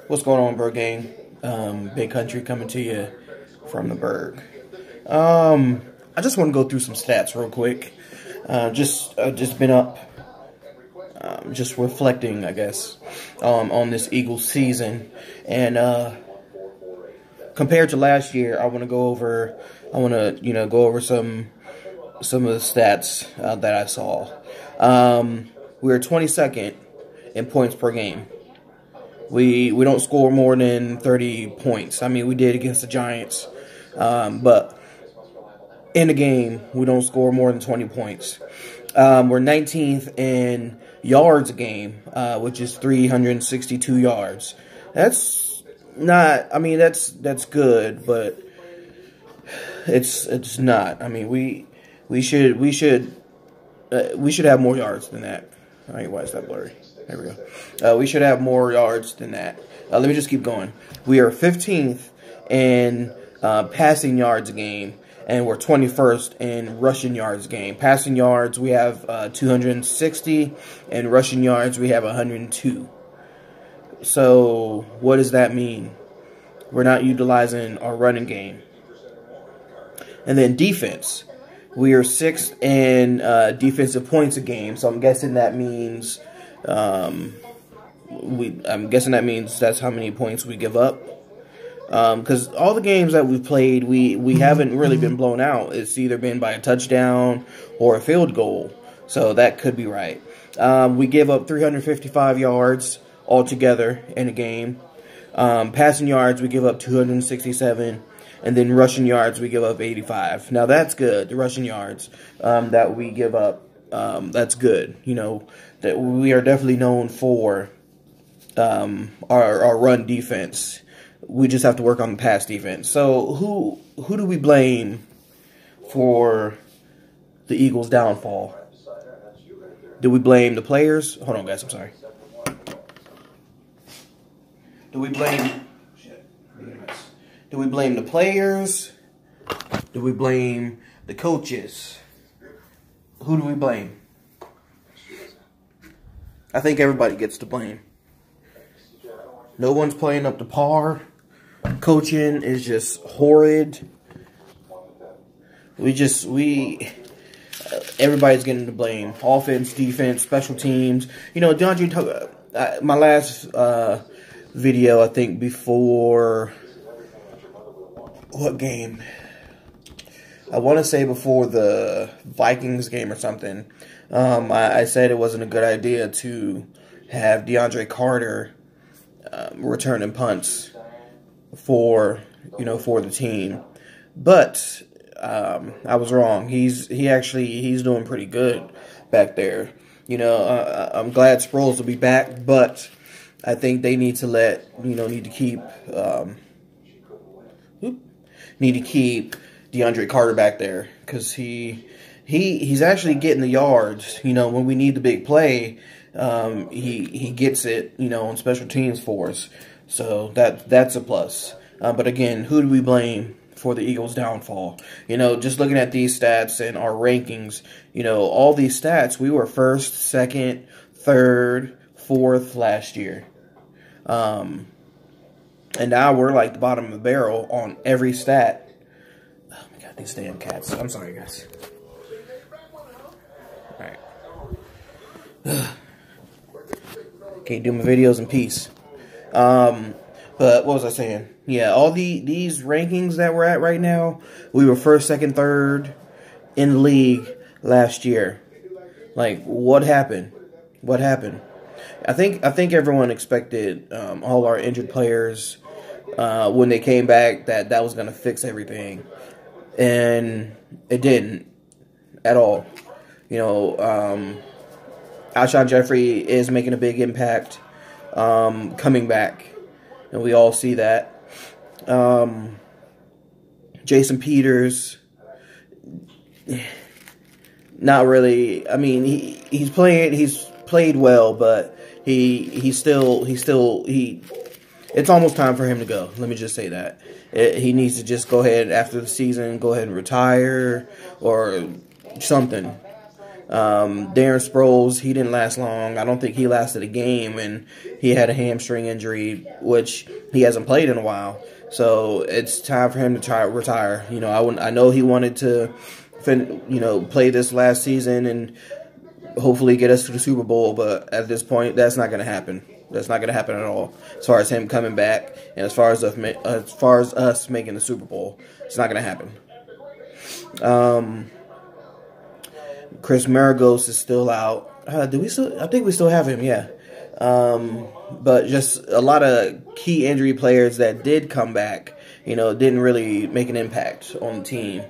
What's going on, bro gang? Big Country coming to you from the Berg. I just want to go through some stats real quick. Just been up, just reflecting, I guess, on this Eagles season, and compared to last year, I want to go over some of the stats that I saw. We were 22nd in points per game. We don't score more than 30 points. I mean, we did against the Giants, but in the game, we don't score more than 20 points. We're 19th in yards a game, which is 362 yards. That's not. I mean, that's good, but it's not. I mean, we should have more yards than that. All right, why is that blurry? There we go. We should have more yards than that. Let me just keep going. We are 15th in passing yards a game, and we're 21st in rushing yards a game. Passing yards, we have 260, and rushing yards, we have 102. So what does that mean? We're not utilizing our running game. And then defense. We are 6th in defensive points a game, so I'm guessing that means that's how many points we give up. Because all the games that we've played, we haven't really been blown out. It's either been by a touchdown or a field goal, so that could be right. We give up 355 yards altogether in a game. Passing yards, we give up 267. And then rushing yards, we give up 85. Now, that's good. The rushing yards that we give up, that's good. You know, that we are definitely known for our run defense. We just have to work on the pass defense. So, who do we blame for the Eagles' downfall? Do we blame the players? Hold on, guys. I'm sorry. Do we blame... Do we blame the players? Do we blame the coaches? Who do we blame? I think everybody gets to blame. No one's playing up to par. Coaching is just horrid. Everybody's getting to blame. Offense, defense, special teams. You know, DeAndre, my last video, I think before... What game? I want to say before the Vikings game or something. I said it wasn't a good idea to have DeAndre Carter returning punts for the team, but I was wrong. He's doing pretty good back there. You know, I'm glad Sproles will be back, but I think they need to keep DeAndre Carter back there, because he's actually getting the yards. You know, when we need the big play, he gets it, you know, on special teams for us. So that's a plus. But again, who do we blame for the Eagles' downfall? You know, just looking at these stats and our rankings, you know, all these stats, we were 1st, 2nd, 3rd, 4th last year. And now we're like the bottom of the barrel on every stat. Oh my god, these damn cats. I'm sorry, guys. Alright. Can't do my videos in peace. But what was I saying? Yeah, all these rankings that we're at right now, we were 1st, 2nd, 3rd in the league last year. Like, what happened? What happened? I think everyone expected all our injured players when they came back that was going to fix everything, and it didn't at all. You know, Alshon Jeffrey is making a big impact coming back, and we all see that. Jason Peters, not really. I mean, he's played well, but he's still it's almost time for him to go. Let me just say that. He needs to just go ahead after the season, go ahead and retire or something. Darren Sproles, he didn't last long. I don't think he lasted a game, and he had a hamstring injury, which he hasn't played in a while. So it's time for him to try to retire. I know he wanted to, play this last season and hopefully get us to the Super Bowl, but at this point, that's not going to happen. That's not going to happen at all. As far as him coming back, and as far as us making the Super Bowl, it's not going to happen. Chris Maragos is still out. Do we still? I think we still have him. Yeah. But just a lot of key injury players that did come back, didn't really make an impact on the team.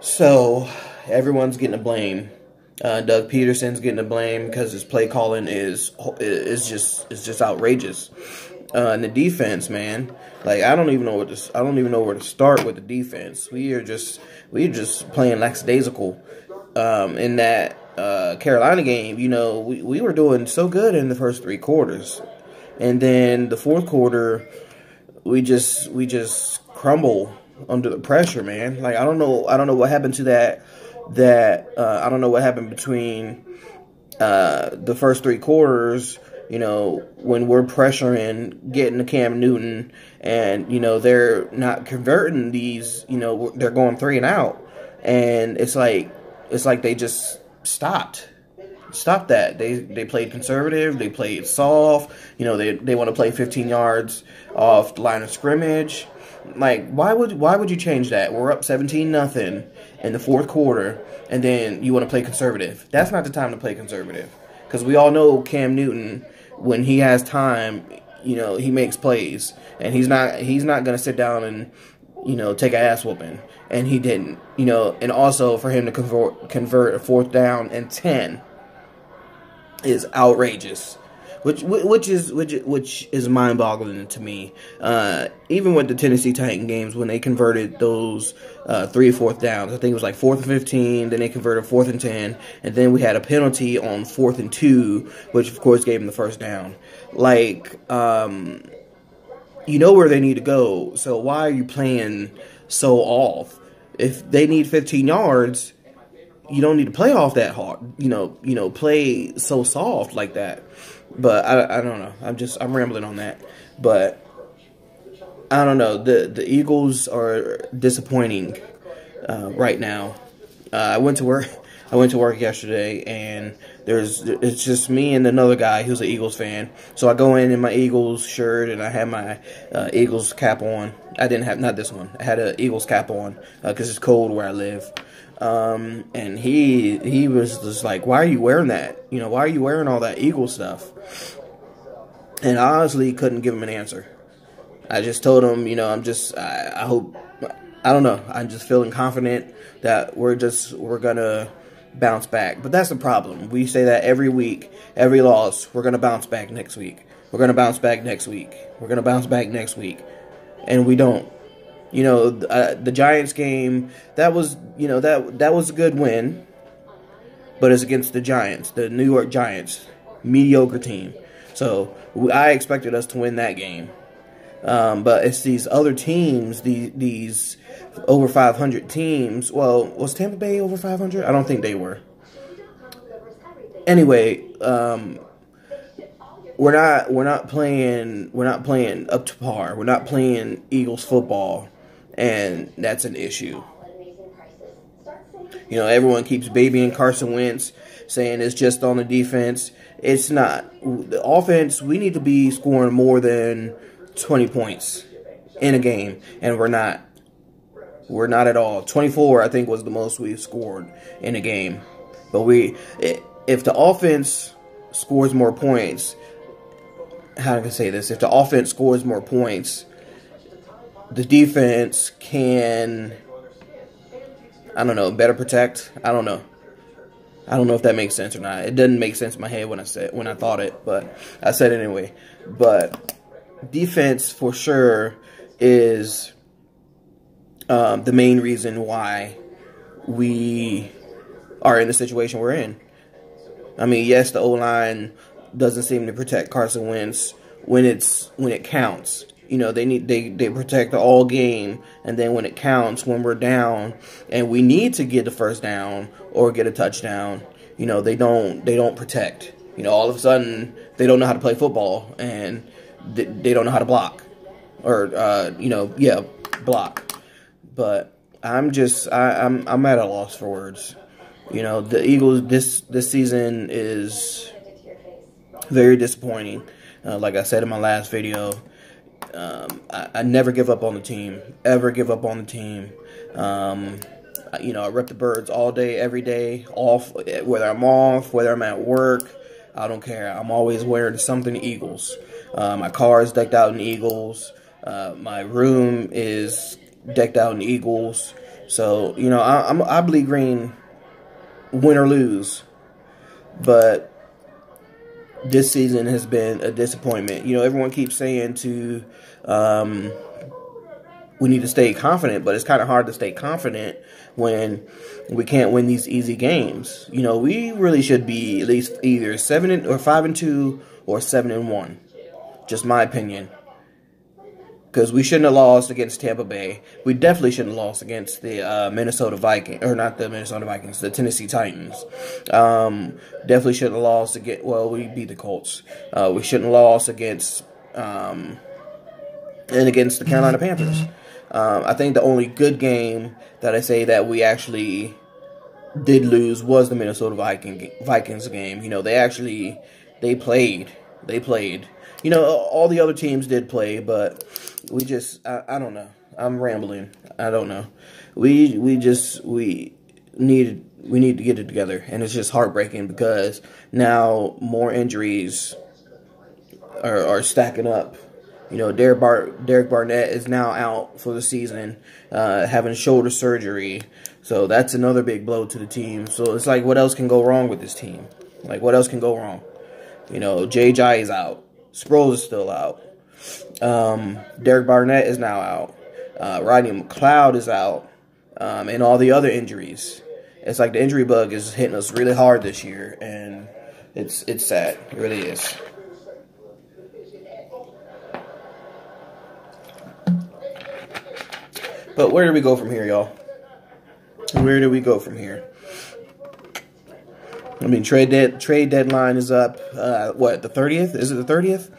So everyone's getting the blame. Doug Peterson's getting the blame because his play calling is just outrageous. And the defense, man, like I don't even know where to start with the defense. We're just playing lackadaisical. In that Carolina game, we were doing so good in the first 3 quarters, and then the fourth quarter, we just crumble under the pressure, man. Like I don't know what happened to that. I don't know what happened between the first 3 quarters. When we're pressuring, getting to Cam Newton, and they're not converting these. They're going 3 and out, and it's like they just stopped that. They played conservative. They played soft. They want to play 15 yards off the line of scrimmage. Like, why would you change that? We're up 17-0 in the fourth quarter, and then you want to play conservative. That's not the time to play conservative, because we all know Cam Newton, when he has time, he makes plays, and he's not going to sit down and take an ass whooping. And he didn't, and also for him to convert a 4th down and 10 is outrageous, which is mind-boggling to me. Even with the Tennessee Titan games, when they converted those 3 4th downs, I think it was like 4th and 15, then they converted 4th and 10, and then we had a penalty on 4th and 2, which of course gave them the 1st down. Like, where they need to go, so why are you playing so off? If they need 15 yards, you don't need to play off that hard. Play so soft like that. But I don't know. I'm rambling on that. But I don't know. The Eagles are disappointing right now. I went to work yesterday, and it's just me and another guy who's an Eagles fan. So I go in my Eagles shirt, and I have my Eagles cap on. I didn't have, not this one. I had an Eagles cap on because it's cold where I live. And he was just like, "Why are you wearing that? Why are you wearing all that Eagle stuff?" And I honestly couldn't give him an answer. I just told him, I hope, I don't know. I'm just feeling confident that we're gonna bounce back. But that's the problem. We say that every week, every loss, we're gonna bounce back next week. We're gonna bounce back next week. We're gonna bounce back next week, and we don't. The Giants game, that was a good win, but it's against the Giants, the New York Giants, mediocre team. So I expected us to win that game. But it's these other teams, these over 500 teams. Well, was Tampa Bay over 500? I don't think they were. Anyway, we're not playing up to par. We're not playing Eagles football, and that's an issue. Everyone keeps babying Carson Wentz, saying it's just on the defense. It's not. The offense, we need to be scoring more than 20 points in a game, and we're not. We're not at all. 24, I think, was the most we've scored in a game. But if the offense scores more points, how can I say this? If the offense scores more points, the defense can, I don't know, better protect. I don't know if that makes sense or not. It doesn't make sense in my head when I thought it, but I said it anyway. But defense for sure is the main reason why we are in the situation we're in. I mean, yes, the O-line doesn't seem to protect Carson Wentz when it counts. You know, they protect all game, and then when it counts, when we're down and we need to get the first down or get a touchdown, you know, they don't protect. You know, all of a sudden they don't know how to play football, and they don't know how to block, or you know, yeah, block. But I'm at a loss for words. You know, the Eagles this season is very disappointing. Like I said in my last video, I never give up on the team. Ever give up on the team. You know, I rep the birds all day, every day, off, whether I'm off, whether I'm at work. I don't care. I'm always wearing something Eagles. My car is decked out in Eagles. My room is decked out in Eagles. So, you know, I bleed green, win or lose. But this season has been a disappointment. You know, everyone keeps saying we need to stay confident, but it's kind of hard to stay confident when we can't win these easy games. You know, we really should be at least either 5-2 or 7-1. Just my opinion. Because we shouldn't have lost against Tampa Bay. We definitely shouldn't have lost against the Minnesota Vikings, or not the Minnesota Vikings, the Tennessee Titans. Definitely shouldn't have lost against. Well, we beat the Colts. We shouldn't have lost against and against the Carolina Panthers. I think the only good game that I say that we actually did lose was the Minnesota Vikings game. You know, they played. You know, all the other teams did play, but we just, I don't know. I'm rambling. I don't know. We need to get it together, and it's just heartbreaking because now more injuries are stacking up. You know, Derek Barnett is now out for the season, having shoulder surgery. So that's another big blow to the team. So it's like, what else can go wrong with this team? Like, what else can go wrong? You know, J.J. is out. Sproles is still out. Derek Barnett is now out. Rodney McLeod is out. And all the other injuries. It's like the injury bug is hitting us really hard this year. And it's sad. It really is. But where do we go from here, y'all? Where do we go from here? I mean, trade deadline is up, what, the 30th? Is it the 30th?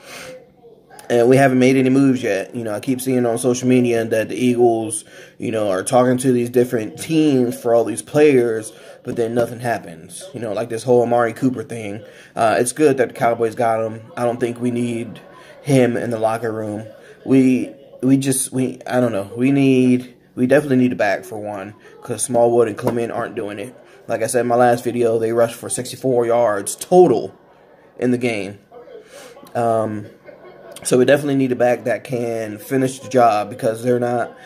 And we haven't made any moves yet. You know, I keep seeing on social media that the Eagles, you know, are talking to these different teams for all these players, but then nothing happens. You know, like this whole Amari Cooper thing. It's good that the Cowboys got him. I don't think we need him in the locker room. I don't know. We definitely need a back for one, because Smallwood and Clement aren't doing it. Like I said in my last video, they rushed for 64 yards total in the game. So we definitely need a back that can finish the job, because they're not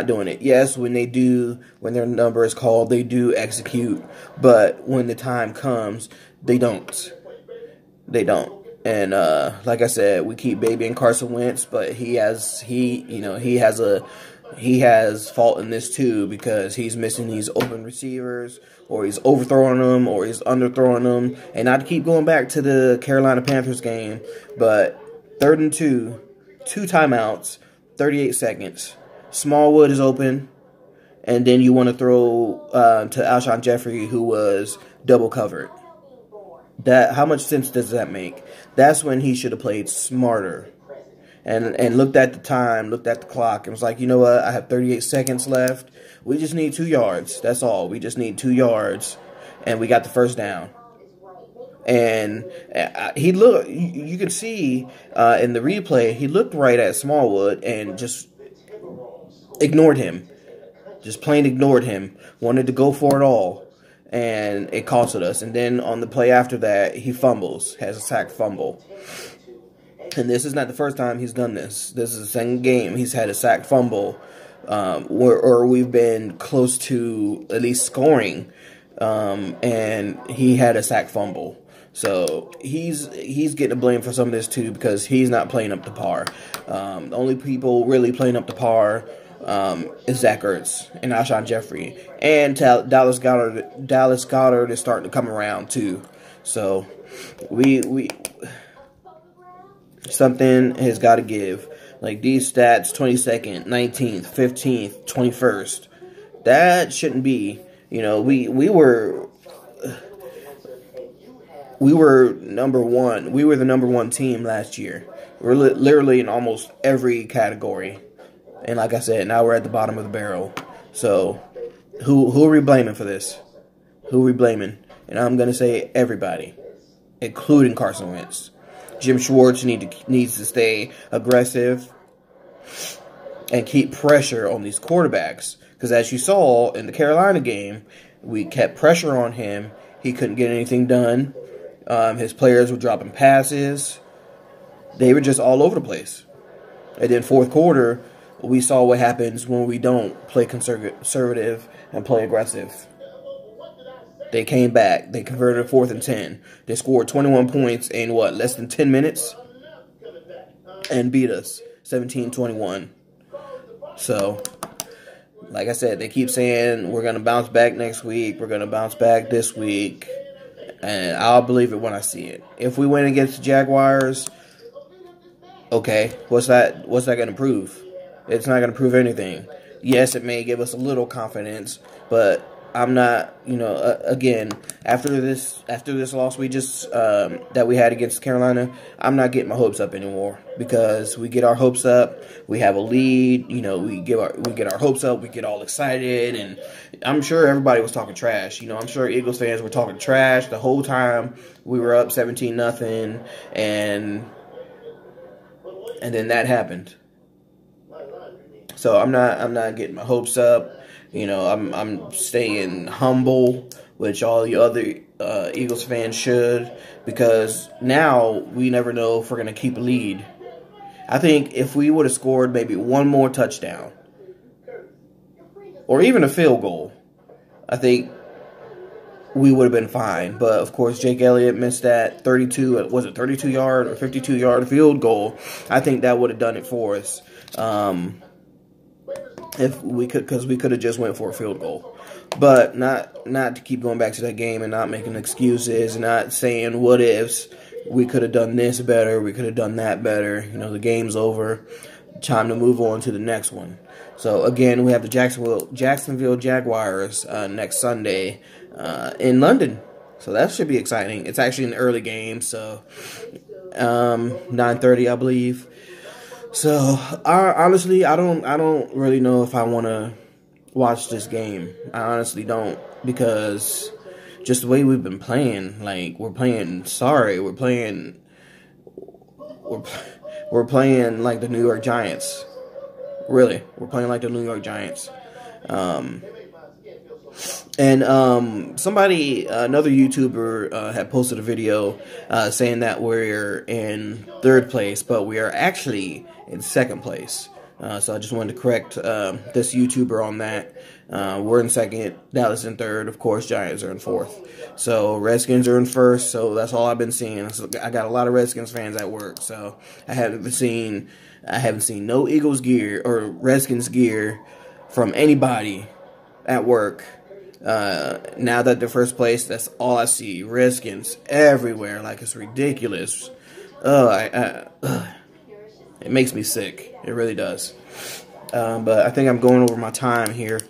doing it. Yes, when their number is called, they do execute, but when the time comes, they don't. And like I said, we keep babying Carson Wentz, but he has fault in this too, because he's missing these open receivers, or he's overthrowing them, or he's underthrowing them. And not to keep going back to the Carolina Panthers game, but 3rd and 2, 2 timeouts, 38 seconds. Smallwood is open, and then you want to throw to Alshon Jeffrey, who was double covered. How much sense does that make? That's when he should have played smarter. And looked at the time, looked at the clock, and was like, you know what, I have 38 seconds left. We just need 2 yards. That's all. We just need 2 yards, and we got the first down. And he looked, you can see in the replay, he looked right at Smallwood and just ignored him. Just plain ignored him. Wanted to go for it all. And it costed us. And then on the play after that, he fumbles, has a sack fumble. And this is not the first time he's done this. This is the second game he's had a sack fumble, or we've been close to at least scoring, and he had a sack fumble. So he's getting the blame for some of this too, because he's not playing up to par. The only people really playing up to par is Zach Ertz and Alshon Jeffrey, and Dallas Goedert is starting to come around too. So we something has got to give. Like these stats, 22nd, 19th, 15th, 21st. That shouldn't be. You know, we were number one. We were the number one team last year. We're literally in almost every category. And like I said, now we're at the bottom of the barrel. So, who are we blaming for this? Who are we blaming? And I'm going to say everybody, including Carson Wentz. Jim Schwartz needs to stay aggressive and keep pressure on these quarterbacks. Because as you saw in the Carolina game, we kept pressure on him. He couldn't get anything done. His players were dropping passes. They were just all over the place. And then fourth quarter, we saw what happens when we don't play conservative and play aggressive. They came back. They converted a 4th and 10. They scored 21 points in, less than 10 minutes? And beat us 17-21. So, like I said, they keep saying we're going to bounce back next week. We're going to bounce back this week. And I'll believe it when I see it. If we win against the Jaguars, okay, what's that going to prove? It's not going to prove anything. Yes, it may give us a little confidence, but I'm not, again, after this loss we just that we had against Carolina, I'm not getting my hopes up anymore, because we get our hopes up, we have a lead, we get our hopes up, we get all excited, and I'm sure everybody was talking trash. I'm sure Eagles fans were talking trash the whole time we were up 17-0, and then that happened. So I'm not getting my hopes up. I'm staying humble, which all the other Eagles fans should, because now we never know if we're going to keep a lead. I think if we would have scored maybe one more touchdown, or even a field goal, I think we would have been fine. But, of course, Jake Elliott missed that 32-yard or 52-yard field goal. I think that would have done it for us. If we could, because we could have just went for a field goal, but not to keep going back to that game and not making excuses and not saying what ifs. We could have done this better. We could have done that better. The game's over. Time to move on to the next one. So again, we have the Jacksonville Jaguars next Sunday in London. So that should be exciting. It's actually an early game, so 9:30, I believe. So, honestly, I don't really know if I want to watch this game. I honestly don't, because just the way we've been playing, like, we're playing like the New York Giants. Really, we're playing like the New York Giants. Somebody, another YouTuber, had posted a video saying that we're in 3rd place, but we are actually in 2nd place. So I just wanted to correct this YouTuber on that. We're in 2nd, Dallas in 3rd, of course, Giants are in 4th. So Redskins are in 1st, so that's all I've been seeing. So I got a lot of Redskins fans at work, so I haven't seen no Eagles gear or Redskins gear from anybody at work. Now that they're 1st place, that's all I see. Redskins everywhere, like it's ridiculous. It makes me sick. It really does. But I think I'm going over my time here.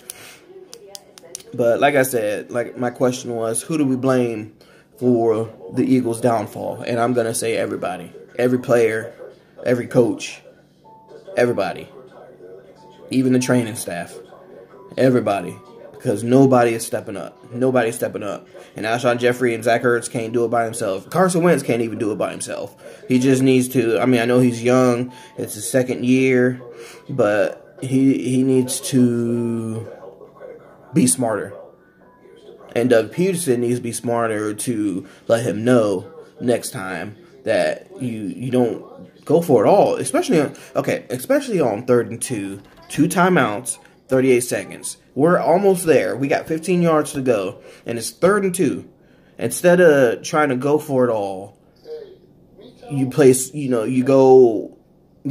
But like I said, my question was, who do we blame for the Eagles' downfall? And I'm going to say everybody. Every player, every coach, everybody. Even the training staff. Everybody. Because nobody is stepping up. Nobody's stepping up. And Alshon Jeffrey and Zach Ertz can't do it by himself. Carson Wentz can't even do it by himself. He just needs to, I know he's young. It's his 2nd year. But he needs to be smarter. And Doug Peterson needs to be smarter to let him know next time that you don't go for it all. Especially on 3rd and 2. 2 timeouts, 38 seconds. We're almost there. We got 15 yards to go, and it's 3rd and 2. Instead of trying to go for it all, you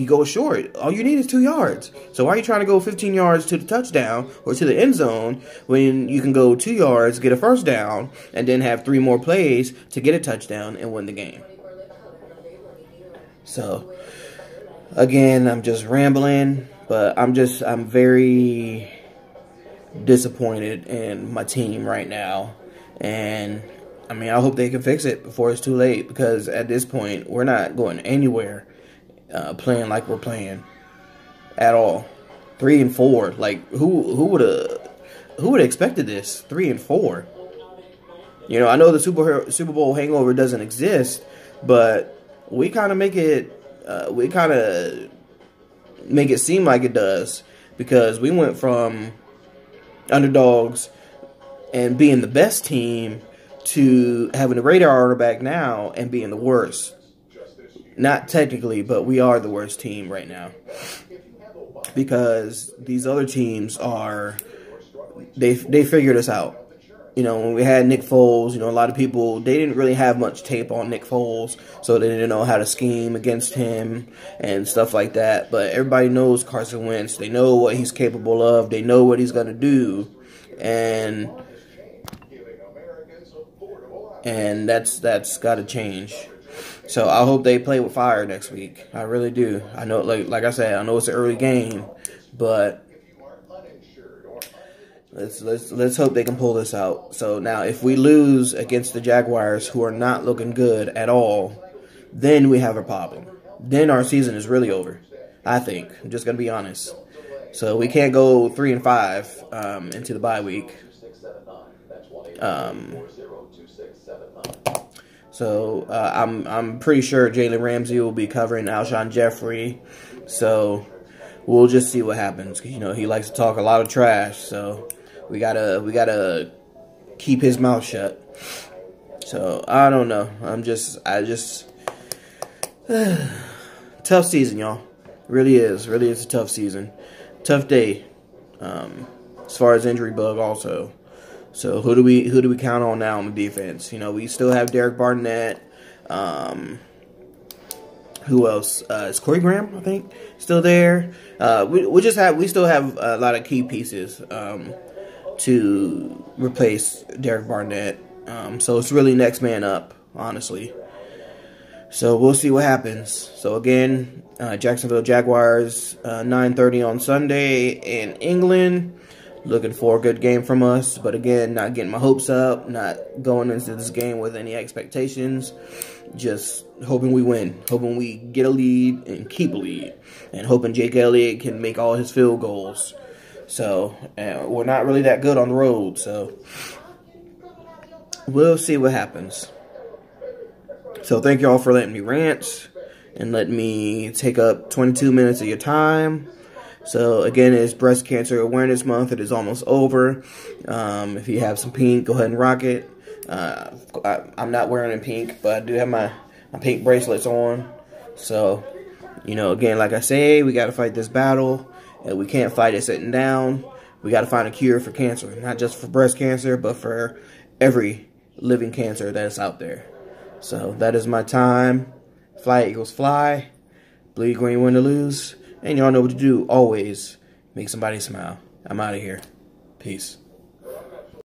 go short. All you need is 2 yards. So why are you trying to go 15 yards to the touchdown or to the end zone when you can go 2 yards, get a 1st down, and then have 3 more plays to get a touchdown and win the game? So Again, I'm just rambling, but I'm very disappointed in my team right now. And I mean, I hope they can fix it before it's too late, because at this point, we're not going anywhere playing like we're playing at all. 3-4, like who would have expected this? 3-4. You know, I know the Super Bowl hangover doesn't exist, but we kind of make it seem like it does, because we went from underdogs and being the best team to having the radar on our back now and being the worst. Not technically, but we are the worst team right now, because these other teams they figured us out. You know, when we had Nick Foles, you know, a lot of people, they didn't really have much tape on Nick Foles, so they didn't know how to scheme against him and stuff like that. But everybody knows Carson Wentz. They know what he's capable of. They know what he's going to do. And that's got to change. So I hope they play with fire next week. I really do. I know, like I said, I know it's an early game, but let's hope they can pull this out. So now, if we lose against the Jaguars, who are not looking good at all, then we have a problem. Then our season is really over, I think. I'm just gonna be honest. So we can't go 3-5 into the bye week. So I'm pretty sure Jalen Ramsey will be covering Alshon Jeffrey. So we'll just see what happens. You know, he likes to talk a lot of trash. So we gotta keep his mouth shut. So I don't know. Tough season, y'all. Really is a tough season. Tough day. As far as injury bug also. So who do we count on now on the defense? You know, we still have Derek Barnett. Who else? Is Corey Graham, I think, still there? We still have a lot of key pieces to replace Derek Barnett. So it's really next man up, honestly. So we'll see what happens. So again, Jacksonville Jaguars, 9:30 on Sunday in England. Looking for a good game from us, but again, not getting my hopes up, not going into this game with any expectations, just hoping we win, hoping we get a lead and keep a lead, and hoping Jake Elliott can make all his field goals. So, we're not really that good on the road, so we'll see what happens. So, thank y'all for letting me rant and letting me take up 22 minutes of your time. So, again, it's Breast Cancer Awareness Month. It is almost over. If you have some pink, go ahead and rock it. I'm not wearing it pink, but I do have my pink bracelets on. So, you know, again, like I say, we got to fight this battle. And we can't fight it sitting down. We got to find a cure for cancer. Not just for breast cancer, but for every living cancer that's out there. So, that is my time. Fly, Eagles, fly. Bleed green, win or lose. And y'all know what to do. Always make somebody smile. I'm out of here. Peace.